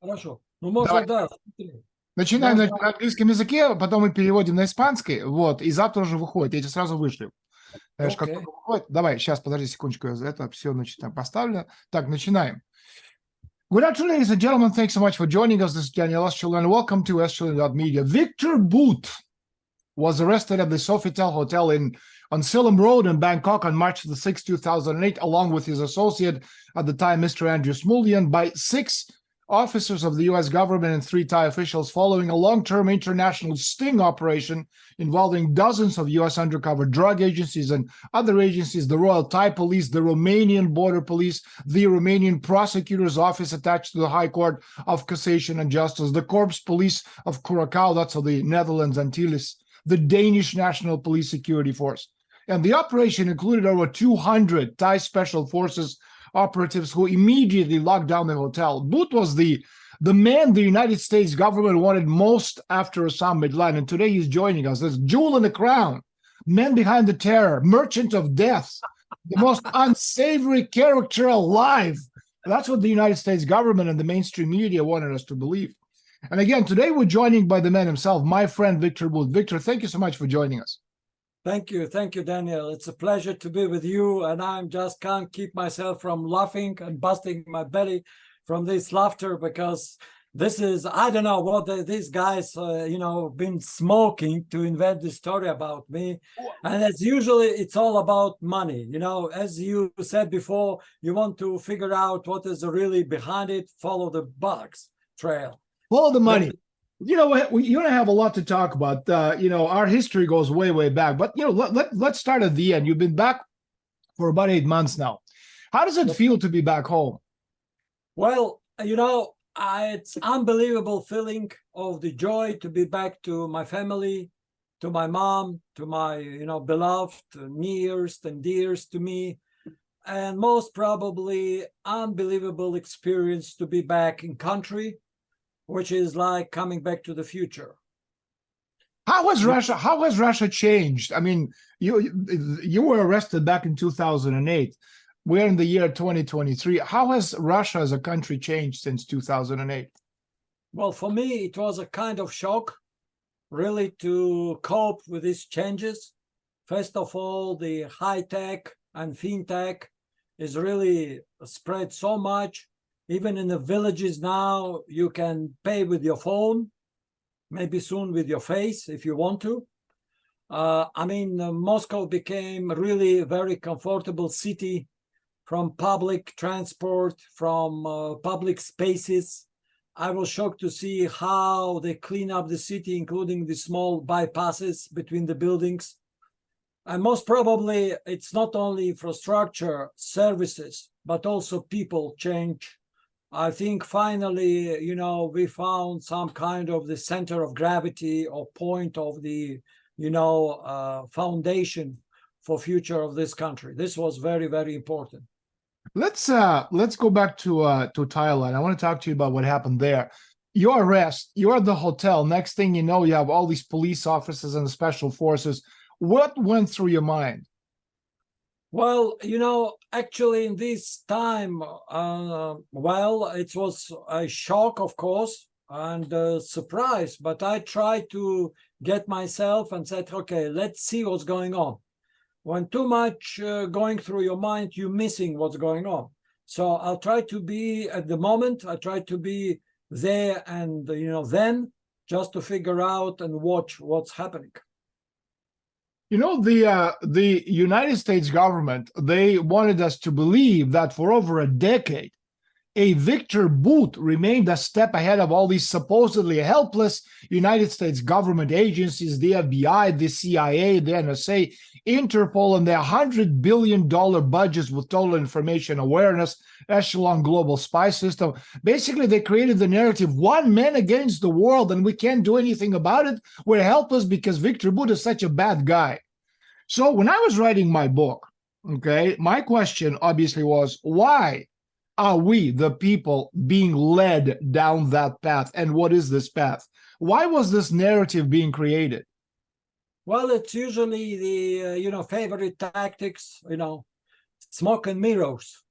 Хорошо. Ну, можно, Давай. да. Начинаем Можно. на английском языке, потом мы переводим на испанский, вот, и завтра уже выходит, я тебе сразу вышлю. Знаешь, как Окей. только выходит. Давай, сейчас, подожди секундочку, я это все там поставлю. Так, начинаем. Good afternoon, ladies and gentlemen. Thanks so much for joining us. This is Daniel Estulin. Welcome to Estulin.media. Viktor was arrested at the Sofitel Hotel on Silom Road in Bangkok on March the 6th, 2008, along with his associate at the time, Mr. Andrew Smulyan, by 6 officers of the U.S. government and 3 Thai officials following a long-term international sting operation involving dozens of U.S. undercover drug agencies and other agencies, the Royal Thai Police, the Romanian Border Police, the Romanian Prosecutor's Office attached to the High Court of Cassation and Justice, the Corps Police of Curacao, that's of the Netherlands, Antilles, the Danish National Police Security Force. And the operation included over 200 Thai Special Forces operatives who immediately locked down the hotel. Booth was the man the United States government wanted most after Osama bin Laden, and today he's joining us. There's Jewel in the Crown, man behind the terror, merchant of death, the most unsavory character alive. That's what the United States government and the mainstream media wanted us to believe. And again, today we're joining by the man himself, my friend Viktor Booth. Viktor, thank you so much for joining us. Thank you, Daniel. It's a pleasure to be with you, and I just can't keep myself from laughing and busting my belly from this laughter, because this is, I don't know what these guys, been smoking to invent this story about me. And as usually, it's all about money. As you said before, you want to figure out what is really behind it, follow the bugs trail. Follow the money. You know what? You're going to have a lot to talk about. Our history goes way, way back. But, let's start at the end. You've been back for about 8 months now. How does it feel to be back home? Well, it's unbelievable feeling of the joy to be back to my family, to my mom, to my, beloved, nearest and dearest to me. And most probably unbelievable experience to be back in country, which is like coming back to the future. How has Russia changed? I mean, you were arrested back in 2008. We're in the year 2023. How has Russia as a country changed since 2008? Well, for me, it was a kind of shock, really, to cope with these changes. First of all, the high tech and fintech is really spread so much. Even in the villages now, you can pay with your phone, maybe soon with your face if you want to. Moscow became really a very comfortable city, from public transport, from public spaces. I was shocked to see how they clean up the city, including the small bypasses between the buildings. And most probably, it's not only infrastructure, services, but also people change. I think finally, we found some kind of the center of gravity or point of the, foundation for future of this country. This was very, very important. Let's go back to Thailand. I want to talk to you about what happened there. Your arrest, you're at the hotel. Next thing you know, you have all these police officers and the special forces. What went through your mind? Well, actually in this time, it was a shock, of course, and a surprise, but I tried to get myself and said, okay, let's see what's going on. When too much going through your mind, you're missing what's going on. So I'll try to be at the moment, I try to be there and, then, just to figure out and watch what's happening. The United States government, they wanted us to believe that for over a decade, a Viktor Booth remained a step ahead of all these supposedly helpless United States government agencies, the FBI, the CIA, the NSA, Interpol, and their $100 billion budgets with total information awareness, echelon global spy system. Basically, they created the narrative, one man against the world, and we can't do anything about it. We're helpless because Viktor Booth is such a bad guy. So when I was writing my book, okay, my question obviously was, why are we, the people, being led down that path? And what is this path? Why was this narrative being created? Well, it's usually the, favorite tactics, smoke and mirrors.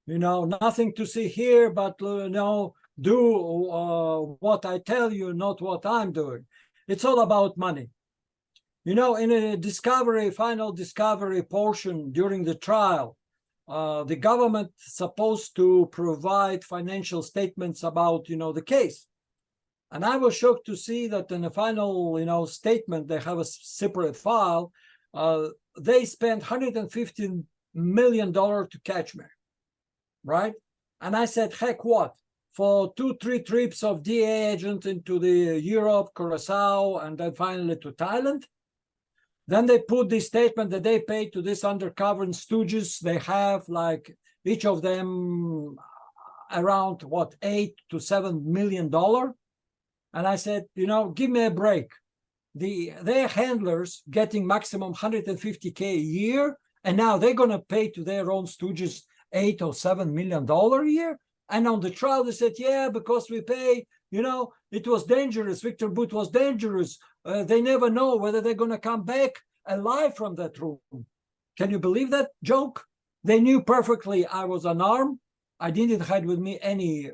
Nothing to see here, but, do what I tell you, not what I'm doing. It's all about money. You know, in a final discovery portion during the trial, the government supposed to provide financial statements about, the case. And I was shocked to see that in the final, statement, they have a separate file. They spent $115 million to catch me, right? And I said, heck what? For 2-3 trips of DA agent into the Europe, Curacao, and then finally to Thailand. Then they put this statement that they paid to this undercover stooges. They have like each of them around what, $8 to $7 million. And I said, give me a break. Their handlers getting maximum $150K a year, and now they're gonna pay to their own stooges $8 or $7 million a year. And on the trial, they said, yeah, because we pay, it was dangerous. Viktor But was dangerous. They never know whether they're going to come back alive from that room. Can you believe that joke? They knew perfectly I was unarmed. I didn't have with me any,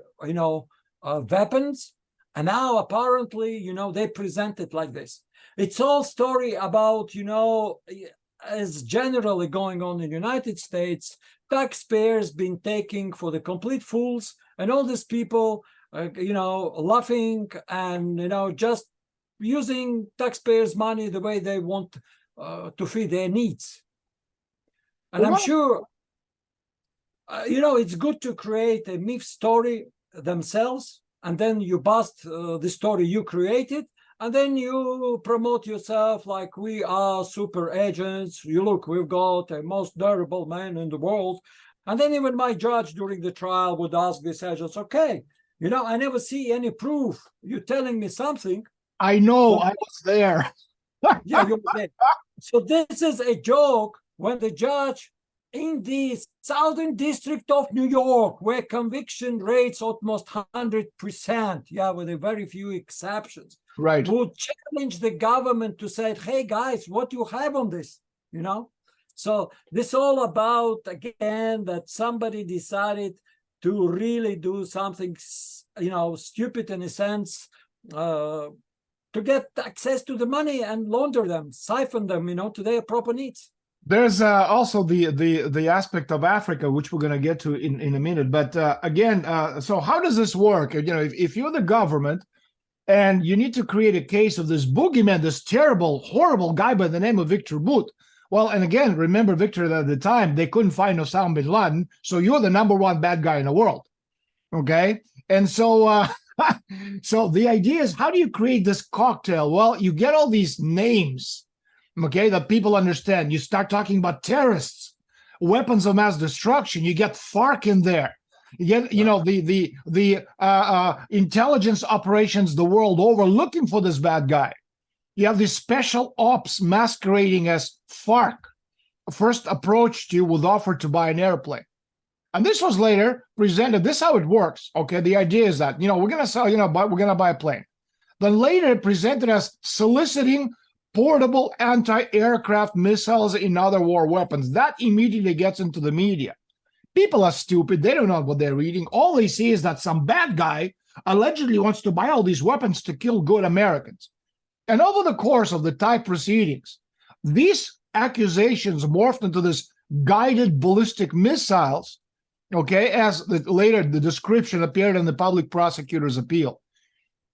weapons. And now apparently, they present it like this. It's all story about, as generally going on in the United States, taxpayers been taking for the complete fools, and all these people, laughing and, just using taxpayers' money the way they want to feed their needs. And I'm sure, it's good to create a myth story themselves, and then you bust the story you created, and then you promote yourself like we are super agents. You look, we've got a most durable man in the world. And then even my judge during the trial would ask these agents, okay, I never see any proof. You're telling me something. I know, I was there. Yeah, you were there. So this is a joke when the judge in the Southern District of New York, where conviction rates almost 100%, yeah, with a very few exceptions, right, would challenge the government to say, hey guys, what do you have on this? So this all about, again, that somebody decided to really do something, stupid in a sense, to get access to the money and launder them, siphon them, to their proper needs. There's also the aspect of Africa, which we're going to get to in a minute. But again, so how does this work? If you're the government and you need to create a case of this boogeyman, this terrible, horrible guy by the name of Viktor But. Well, and again, remember, Victor, at the time, they couldn't find Osama bin Laden. So you're the #1 bad guy in the world. Okay. And so, so the idea is, how do you create this cocktail? Well, you get all these names, okay, that people understand. You start talking about terrorists, weapons of mass destruction. You get FARC in there. You get, the intelligence operations the world over looking for this bad guy. You have these special ops masquerading as FARC. First approached you with offer to buy an airplane. And this was later presented. This is how it works. Okay, the idea is that, we're going to sell, we're going to buy a plane. Then later presented as soliciting portable anti-aircraft missiles and other war weapons. That immediately gets into the media. People are stupid. They don't know what they're reading. All they see is that some bad guy allegedly wants to buy all these weapons to kill good Americans. And over the course of the Thai proceedings, these accusations morphed into this guided ballistic missiles, okay, as later the description appeared in the public prosecutor's appeal.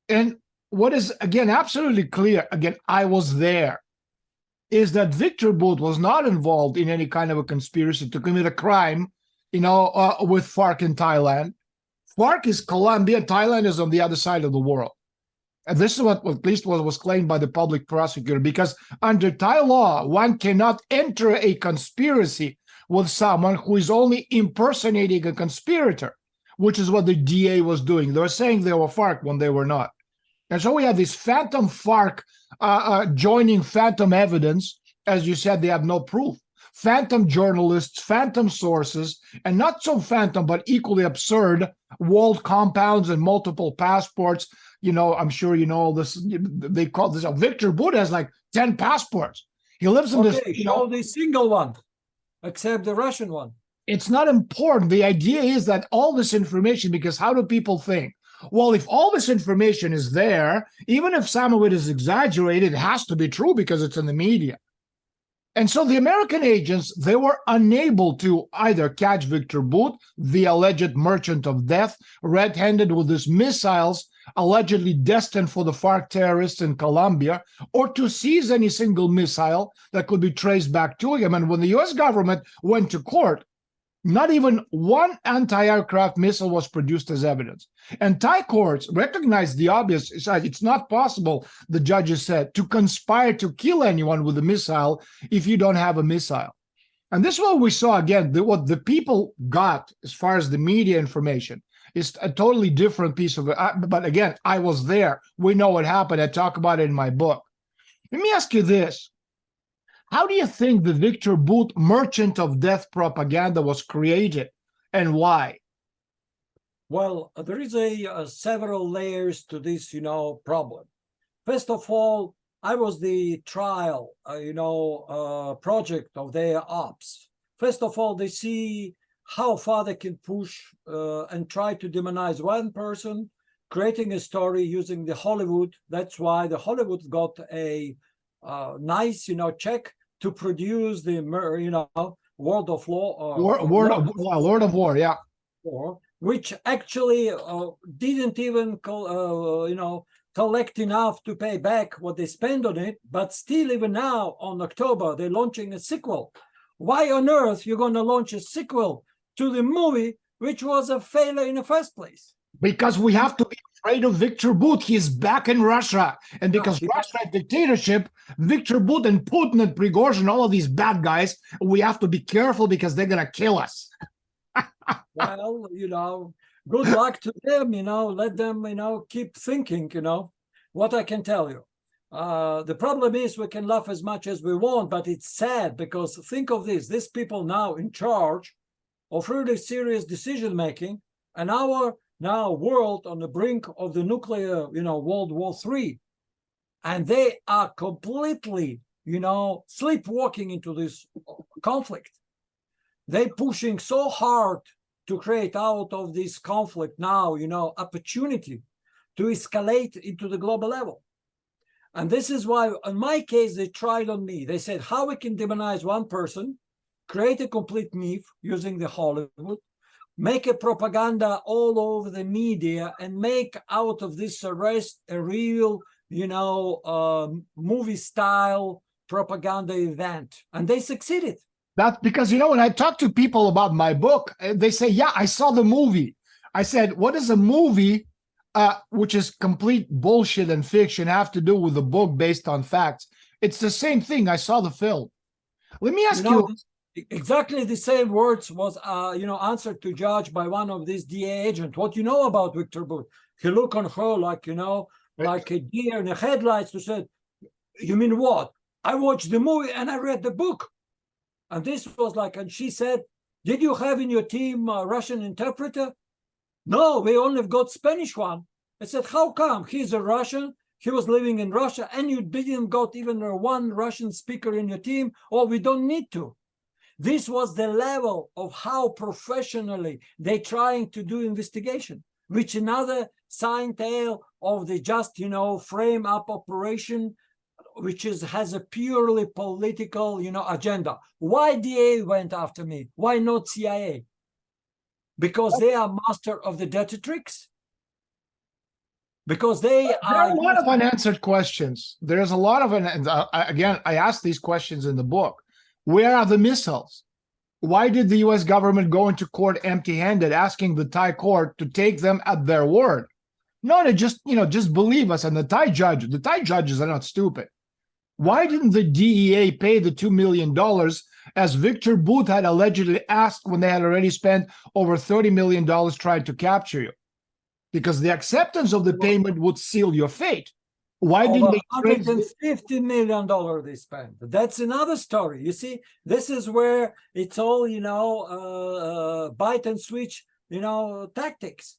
And what is, again, absolutely clear, again, I was there, is that Viktor But was not involved in any kind of a conspiracy to commit a crime, with FARC in Thailand. FARC is Colombia, Thailand is on the other side of the world. And this is what at least was claimed by the public prosecutor, because under Thai law, one cannot enter a conspiracy with someone who is only impersonating a conspirator, which is what the DA was doing. They were saying they were FARC when they were not. And so we have this phantom FARC joining phantom evidence. As you said, they have no proof. Phantom journalists, phantom sources, and not so phantom, but equally absurd walled compounds and multiple passports. I'm sure you know this. They call this Viktor But has like 10 passports. He lives in this. Show the single one, except the Russian one. It's not important. The idea is that all this information, because how do people think? Well, if all this information is there, even if some of it is exaggerated, it has to be true because it's in the media. And so the American agents, they were unable to either catch Viktor Bout, the alleged merchant of death, red-handed with his missiles allegedly destined for the FARC terrorists in Colombia, or to seize any single missile that could be traced back to him. And when the US government went to court, not even one anti-aircraft missile was produced as evidence. And Thai courts recognized the obvious. It's not possible, the judges said, to conspire to kill anyone with a missile if you don't have a missile. And this is what we saw again. What the people got as far as the media information is a totally different piece of it. But again, I was there. We know what happened. I talk about it in my book. Let me ask you this. How do you think the Viktor Bout merchant of death propaganda was created, and why? Well, there is several layers to this, problem. First of all, I was the trial, project of their ops. First of all, they see how far they can push and try to demonize one person, creating a story using the Hollywood. That's why the Hollywood got a nice, check to produce the, World of Law. Lord of War, yeah. Which actually didn't even, collect enough to pay back what they spent on it. But still, even now, on October, they're launching a sequel. Why on earth you're going to launch a sequel to the movie, which was a failure in the first place? Because we have to be afraid of Viktor Bout. He's back in Russia. And because Russia dictatorship, Viktor Bout and Putin and Prigozhin, all of these bad guys, we have to be careful because they're going to kill us. Well, good luck to them, let them, keep thinking, what I can tell you. The problem is we can laugh as much as we want, but it's sad because think of this, these people now in charge of really serious decision-making, and our now world on the brink of the nuclear, World War III. And they are completely, sleepwalking into this conflict. They're pushing so hard to create out of this conflict now, opportunity to escalate into the global level. And this is why, in my case, they tried on me. They said how we can demonize one person, create a complete myth using the Hollywood, make a propaganda all over the media, and make out of this arrest a real, movie-style propaganda event. And they succeeded. That's because, when I talk to people about my book, they say, yeah, I saw the movie. I said, what does a movie, which is complete bullshit and fiction, have to do with a book based on facts? It's the same thing. I saw the film. Let me ask you. Exactly the same words was, answered to judge by one of these DA agents. What you know about Viktor Bout? He looked on her like, like a deer in the headlights to said, you mean what? I watched the movie and I read the book. And this was like, and she said, did you have in your team a Russian interpreter? No, we only got Spanish one. I said, how come? He's a Russian. He was living in Russia and you didn't got even one Russian speaker in your team, or we don't need to. This was the level of how professionally they trying to do investigation, which another sign tale of the just, frame up operation, which has a purely political, agenda. Why DA went after me? Why not CIA? Because they are master of the dirty tricks. Because there are a lot of unanswered questions. There's a lot of, again, I asked these questions in the book. Where are the missiles? Why did the US government go into court empty-handed, asking the Thai court to take them at their word? No, to just believe us. And the Thai judges are not stupid. Why didn't the DEA pay the $2 million as Viktor Bout had allegedly asked when they had already spent over $30 million trying to capture you? Because the acceptance of the payment would seal your fate. Why didn't they $150 million they spent? That's another story. You see, this is where it's all, bite and switch, tactics.